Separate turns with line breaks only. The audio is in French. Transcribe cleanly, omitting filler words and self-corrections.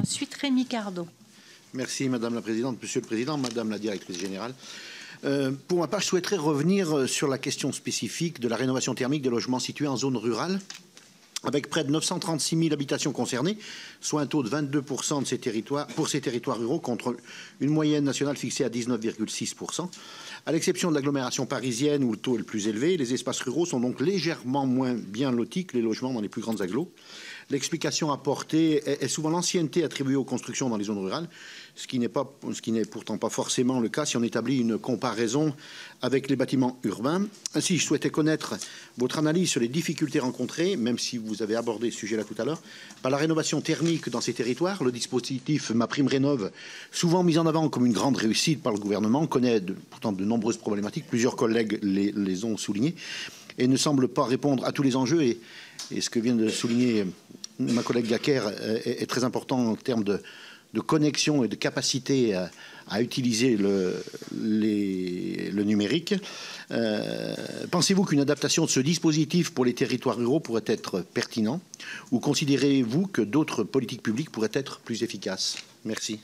Ensuite, Rémi Cardon.
Merci Madame la Présidente, Monsieur le Président, Madame la Directrice Générale. Pour ma part, je souhaiterais revenir sur la question spécifique de la rénovation thermique des logements situés en zone rurale, avec près de 936 000 habitations concernées, soit un taux de 22% pour ces territoires ruraux, contre une moyenne nationale fixée à 19,6%. À l'exception de l'agglomération parisienne où le taux est le plus élevé, les espaces ruraux sont donc légèrement moins bien lotis que les logements dans les plus grandes agglos. L'explication apportée est souvent l'ancienneté attribuée aux constructions dans les zones rurales, ce qui n'est pourtant pas forcément le cas si on établit une comparaison avec les bâtiments urbains. Ainsi, je souhaitais connaître votre analyse sur les difficultés rencontrées, même si vous avez abordé ce sujet-là tout à l'heure, par la rénovation thermique dans ces territoires. Le dispositif MaPrimeRénov', souvent mis en avant comme une grande réussite par le gouvernement, connaît pourtant de nombreuses problématiques. Plusieurs collègues les ont soulignées et ne semble pas répondre à tous les enjeux. Et ce que vient de souligner ma collègue Gacquer est très important en termes de connexion et de capacité à utiliser le numérique. Pensez-vous qu'une adaptation de ce dispositif pour les territoires ruraux pourrait être pertinent, ou considérez-vous que d'autres politiques publiques pourraient être plus efficaces? Merci.